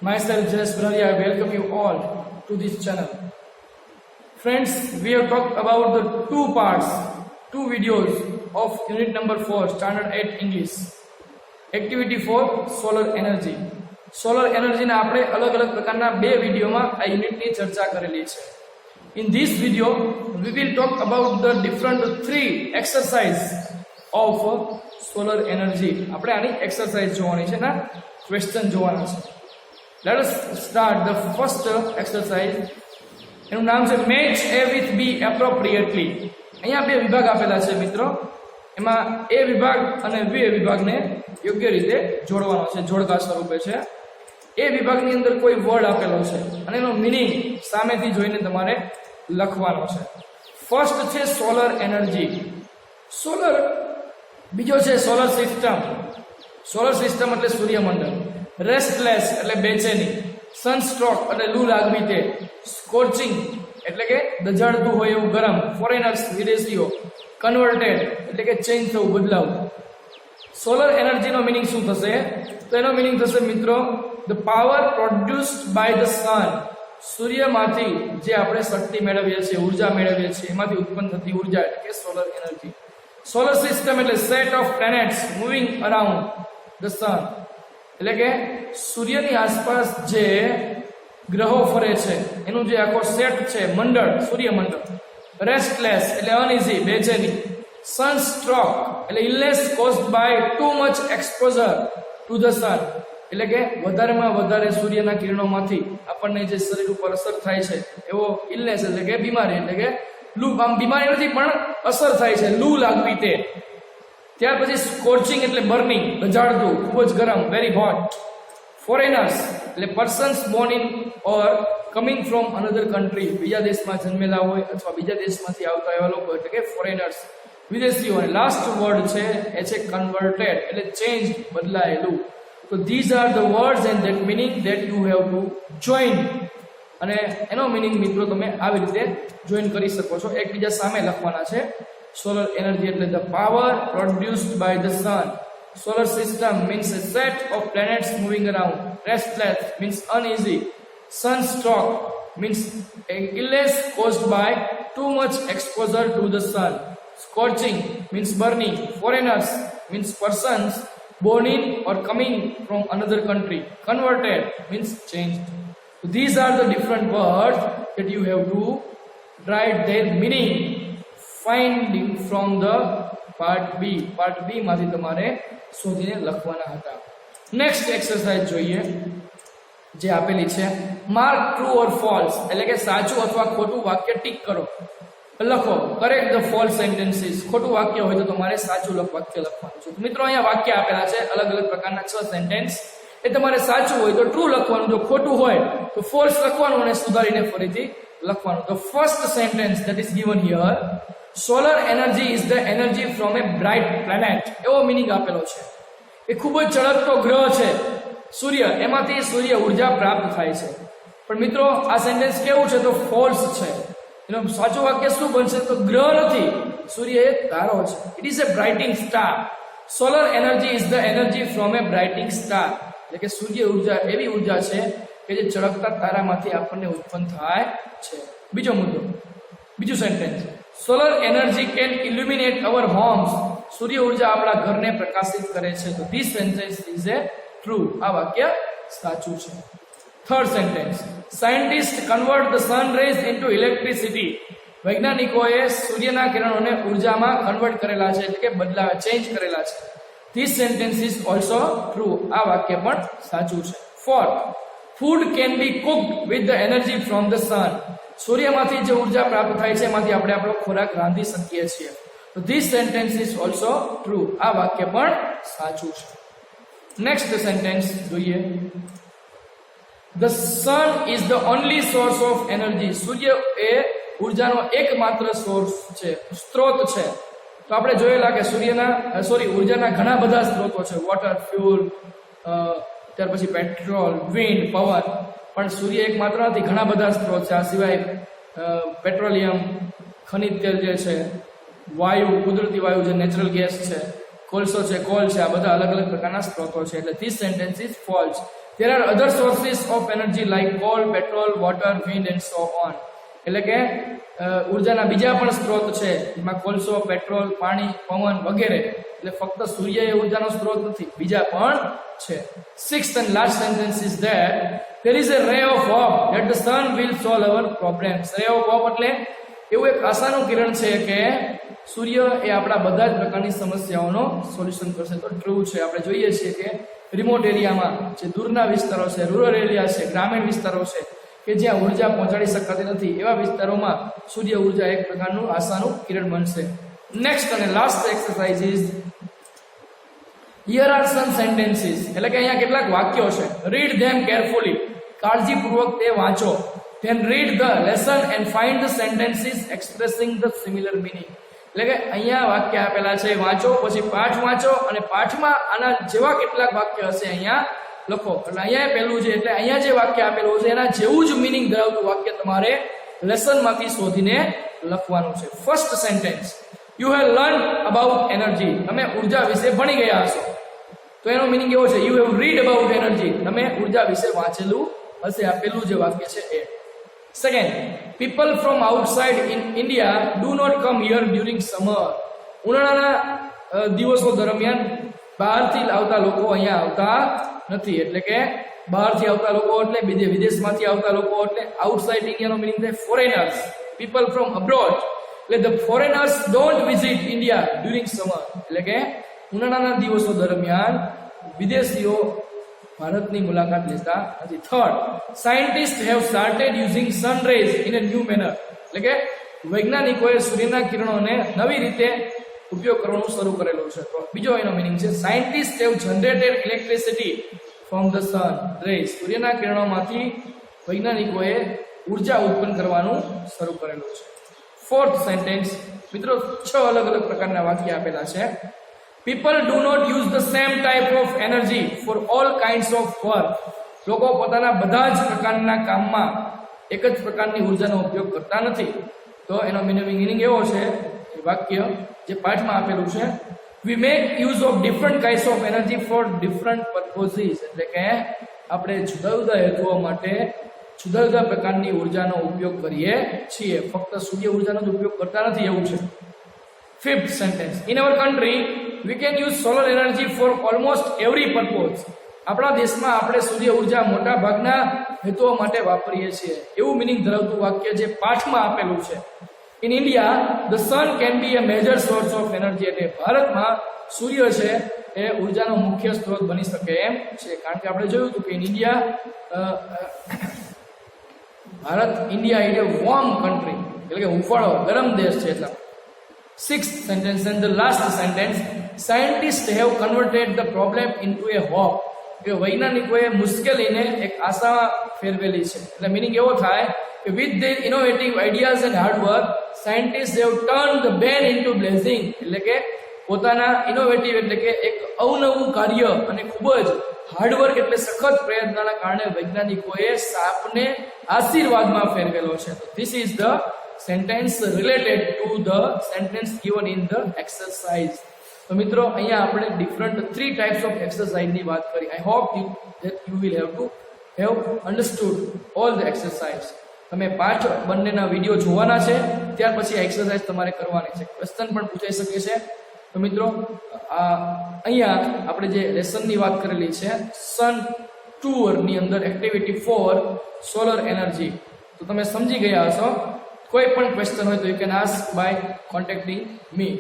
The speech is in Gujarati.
Myself Jayesh Bharia, I welcome you all to this channel. Friends, we have talked about the two videos of unit number 4, standard 8 English. Activity 4, solar energy. Solar energy ના આપણે અલગ અલગ પ્રકારના બે વિડિયોમાં આ યુનિટની ચર્ચા કરેલી છે. In this video, we will talk about the different 3 exercise of solar energy. આપણે આની એક્સરસાઇઝ જોવાની છે ના ક્વેશ્ચન જોવાના છે. Let us start the first exercise. એનું નામ છે match A with B appropriately. અહીંયા બે વિભાગ આપેલા છે મિત્રો. એમાં A વિભાગ અને B વિભાગને યોગ્ય રીતે જોડવાનો છે, જોડકા સ્વરૂપે છે. એ વિભાગની અંદર કોઈ વર્ડ આપેલો છે અને એનો મીનિંગ સામેથી જોઈને તમારે લખવાનો છે. ફર્સ્ટ છે સોલર એનર્જી. સોલર, બીજો છે સોલર સિસ્ટમ. સોલર સિસ્ટમ એટલે સૂર્યમંડળ. રેસ્ટલેસ એટલે બેચેની. સનસ્ટ્રોક એટલે લૂ લાગવી તે. સ્કોર્ચિંગ એટલે કે દઝાડતું હોય એવું ગરમ. ફોરેનર્સ વિદેશીઓ. કન્વર્ટેડ એટલે કે ચેન્જ થવું, બદલાવું. સોલર એનર્જીનો મિનિંગ શું થશે? તો એનો મિનિંગ થશે મિત્રો, the power produced by the sun. સૂર્યમાંથી જે આપણે શક્તિ મેળવીએ છીએ, ઉર્જા મેળવીએ છીએ, એમાંથી ઉત્પન્ન થતી ઉર્જા એટલે કે સોલર એનર્જી. સોલર સિસ્ટમ એટલે set of planets moving around the sun. એટલે કે સૂર્યની આસપાસ જે ગ્રહો ફરે છે એનું જે આખો સેટ છે, મંડળ, સૂર્યમંડળ. રેસ્ટલેસ એટલે અનઇઝી, બેચેની. સનસ્ટ્રોક એટલે illness caused by too much exposure to the sun. એટલે કે વધારેમાં વધારે સૂર્યના કિરણોમાંથી આપણને જે શરીર ઉપર અસર થાય છે એવો ઇલનેસ એટલે કે બીમારી, એટલે કે લૂ. આમ બીમારી નથી પણ અસર થાય છે, લૂ લાગવી તે. ત્યાર પછી સ્કોર્ચિંગ એટલે બર્નિંગ, રજાડતું, ખૂબ જ ગરમ, વેરી હોટ. ફોરેનર્સ એટલે persons Born in or coming from another country. બીજા દેશમાં જન્મેલા હોય અથવા બીજા દેશમાંથી આવતા એવા લોકો એટલે કે ફોરેનર્સ, વિદેશીઓ. અને લાસ્ટ વર્ડ છે એ છે કન્વર્ટેડ એટલે ચેન્જ, બદલાયેલું. તો these are the words and that meaning that you have to join. અને એનો મિનિંગ મિત્રો તમે આવી રીતે જોઈન કરી શકો છો, એકબીજા સામે લખવાના છે. સોલર એનર્જી એટલે the power produced by the sun. Solar system means a set of planets moving around. Restless means uneasy. Sunstroke means a illness caused by too much exposure to the sun. Scorching means burning. Foreigners means persons born in or coming from another country. Converted means changed. So these are the different words that you have to write their meaning finding from the part B. Part B માંથી તમારે શોધીને લખવાના હતા. નેક્સ્ટ એક્સરસાઇઝ જોઈએ જે આપેલી છે. માર્ક ટ્રુ ઓર ફોલ્સ એટલે કે સાચું અથવા ખોટું વાક્ય ટીક કરો, લખો. Correct the false sentences. ખોટું વાક્ય હોય તો તમારે સાચું વાક્ય લખવાનું છે. મિત્રો અહીંયા વાક્ય આપેલા છે અલગ અલગ પ્રકારના 6 સેન્ટેન્સ. એ તમારે સાચું હોય તો ટ્રુ લખવાનું, જો ખોટું હોય તો ફોલ્સ લખવાનું અને સુધારીને ફરીથી લખવાનું. The first sentence that is given here, solar energy is the energy from A bright planet. એવો મિનિંગ આપેલો છે. એ ખૂબ જ ચળકતો ગ્રહ છે સૂર્ય, એમાંથી સૂર્ય ઉર્જા પ્રાપ્ત થાય છે. પણ મિત્રો આ સેન્ટેન્સ કેવું છે તો ફોલ્સ છે. એનું સાચું વાક્ય શું બનશે તો ગ્રહ નથી, સૂર્ય એક તારો છે. It is a brighting star. Solar energy is the energy from a brighting star. એટલે કે સૂર્ય ઉર્જા એવી ઉર્જા છે કે જે ચળકતા તારામાંથી આપણને ઉત્પન્ન થાય છે. બીજો મુદ્દો, બીજું sentence, solar energy can illuminate our homes. સૂર્ય ઉર્જા આપણા ઘરને પ્રકાશિત કરે છે. તો this sentence is a true. આ વાક્ય સાચું છે. Third sentence, scientist convert the sun rays into electricity. વૈજ્ઞાનિકોએ સૂર્યના કિરણોને ઉર્જામાં કન્વર્ટ કરેલા છે, એટલે કે બદલાવે, ચેન્જ કરેલા છે. This sentence is also true. આ વાક્ય પણ સાચું છે. Fourth, food can be cooked with the energy from the sun. સૂર્યમાંથી જે ઉર્જા પ્રાપ્ત થાય છે એમાંથી આપણે આપણો ખોરાક રાંધી શકીએ છીએ. તો this sentence is also true. આ વાક્ય પણ સાચું છે. નેક્સ્ટ સેન્ટેન્સ જોઈએ, the sun is the only source of energy. સૂર્ય એ ઉર્જાનો એકમાત્ર સોર્સ છે, સ્ત્રોત છે. તો આપણે જોયેલા કે ઉર્જાના ઘણા બધા સ્ત્રોતો છે. વોટર, ફ્યુલ, ત્યાર પછી પેટ્રોલ, વિન્ડ, પવન. પણ સૂર્ય એકમાત્ર નથી, ઘણા બધા સ્ત્રોત છે. આ સિવાય પેટ્રોલિયમ, ખનિજ તેલ જે છે, વાયુ, કુદરતી વાયુ જે નેચરલ ગેસ છે, કોલસો છે, કોલ છે, આ બધા અલગ અલગ પ્રકારના સ્ત્રોતો છે. એટલે this sentence is false. There are other sources of energy like coal, petrol, water, wind and so on. એટલે કે ઉર્જાના બીજા પણ સ્ત્રોત છે, જેમાં કોલસો, પેટ્રોલ, પાણી, પવન વગેરે. એટલે ફક્ત સૂર્ય એ ઉર્જાનો સ્ત્રોત નથી, બીજા પણ છે. Sixth and last sentence is that there is a ray of hope that the sun will solve our problems. Ray of hope એટલે એવું એક આશાનું કિરણ છે કે સૂર્ય એ આપણા બધા જ પ્રકારની સમસ્યાઓનો સોલ્યુશન કરશે. તો ટ્રુ છે. આપણે જોઈએ છીએ કે રિમોટ એરિયામાં જે દૂરના વિસ્તારો છે, રૂરલ એરિયા છે, ગ્રામીણ વિસ્તારો છે કે જ્યાં ઉર્જા પહોંચાડી શકાતી નથી, એવા વિસ્તારોમાં સૂર્ય ઉર્જા એક પ્રકારનું આશાનું કિરણ બનશે. નેક્સ્ટ અને last exercise is here are some sentences. એટલે કે અહીંયા કેટલાક વાક્યો છે. Read them carefully. કાળજીપૂર્વક તે વાંચો. Then read the lesson and find the sentences expressing the similar meaning. એટલે કે અહીંયા વાક્ય આપેલા છે, વાંચો, પછી પાઠ વાંચો અને પાઠમાં આના જેવા કેટલાક વાક્ય હશે અહીંયા લખો. એટલે અહીંયા પહેલું છે, એટલે અહીંયા જે વાક્ય આપેલું છે એના જેવું જ મીનિંગ ધરાવતું વાક્ય તમારે લેસનમાંથી શોધીને લખવાનું છે. First sentence, you have learn about energy. તમે ઉર્જા વિશે ભણી ગયા હશો. તો એનો મીનિંગ એવો છે, you have read about energy. તમે ઉર્જા વિશે વાંચેલું હશે. આ પહેલું જે વાક્ય છે એ. Second, people from outside in India do not come here during summer. ઉનાળાના દિવસો દરમિયાન બહારથી આવતા લોકો અહીંયા આવતા નથી. એટલે કે બહારથી આવતા લોકો એટલે વિદેશમાંથી આવતા લોકો એટલે આઉટસાઇડ ઇન્ડિયાનો મીનિંગ થાય ફોરેનર્સ. પીપલ ફ્રોમ અબ્રોડ એટલે the foreigners don't visit India during summer. એટલે કે ઉનાળાના દિવસો દરમિયાન વિદેશીઓ ભારતની મુલાકાત લેતા નથી. Third, scientist have started using sun rays in a new manner. એટલે કે વૈજ્ઞાનિકોએ સૂર્યના કિરણોને નવી રીતે ઉપયોગ કરવાનું શરૂ કરેલું છે. તો બીજો એનો મીનિંગ છે, scientist have generated electricity from the sun rays. સૂર્યના કિરણોમાંથી વૈજ્ઞાનિકોએ ઉર્જા ઉત્પન્ન કરવાનું શરૂ કરેલું છે. ફોર્થ સેન્ટેન્સ, મિત્રો 6 અલગ અલગ પ્રકારના વાક્ય આપેલા છે. People do not use the same type of energy for all kinds of work. લોકો પોતાના બધા જ પ્રકારના કામમાં એક જ પ્રકારની ઉર્જાનો ઉપયોગ કરતા નથી. તો એનો મીનિંગ એવો છે, એ વાક્ય જે પાઠમાં આપેલું છે, we make use of different kinds of energy for different purposes. એટલે કે આપણે જુદા જુદા હેતુઓ માટે જુદા જુદા પ્રકારની ઉર્જાનો ઉપયોગ કરીએ છીએ. ફક્ત સૂર્ય ઉર્જાનો જ ઉપયોગ કરતા નથી, એવું છે. Fifth sentence, in our country we can use solar energy for almost every purpose. આપણા દેશમાં આપણે સૂર્ય ઉર્જા મોટા ભાગના હેતુઓ માટે વાપરીએ છીએ. એવું મીનિંગ ધરાવતું વાક્ય જે પાઠમાં આપેલું છે. In India the sun can be a major source of energy. એટલે ભારતમાં સૂર્ય છે એ ઉર્જાનો મુખ્ય સ્ત્રોત બની શકે એમ છે. કારણ કે આપણે જોયું હતું કે Bharat India is A warm country. એટલે કે હુંફાળો ગરમ દેશ છે. એટલા Sixth sentence and the last sentence, scientists have converted the problem into a hope. કે વૈજ્ઞાનિકોએ મુશ્કેલીને એક આશામાં ફેરવેલી છે. એટલે મીનિંગ એવો થાય કે with their innovative ideas and hard work, scientists have turned the ban into blessing. એટલે કે પોતાના ઇનોવેટિવ એટલે કે એક અવનવું કાર્ય અને ખૂબ જ હાર્ડવર્ક એટલે સખત પ્રયત્નના કારણે વૈજ્ઞાનિકોએ સાપને આશીર્વાદમાં ફેરવેલો છે. તો this is the sentence related to the sentence given in the exercise. તો મિત્રો અહીંયા આપણે ડિફરન્ટ 3 types of exercise ની વાત કરી. I hope that you will have understood all the exercise. તમે પાઠ બંનેના વિડિયો જોવાના છે, ત્યાર પછી આ એક્સરસાઇઝ તમારે કરવાની છે. ક્વેશ્ચન પણ પૂછાઈ શકે છે. તો મિત્રો અહીંયા આપણે જે લેસનની વાત કરેલી છે, સન ટૂર ની અંદર એક્ટિવિટી 4 સોલર એનર્જી. તો તમે સમજી ગયા હશો. કોઈ પણ ક્વેશ્ચન હોય તો you can ask by contacting me.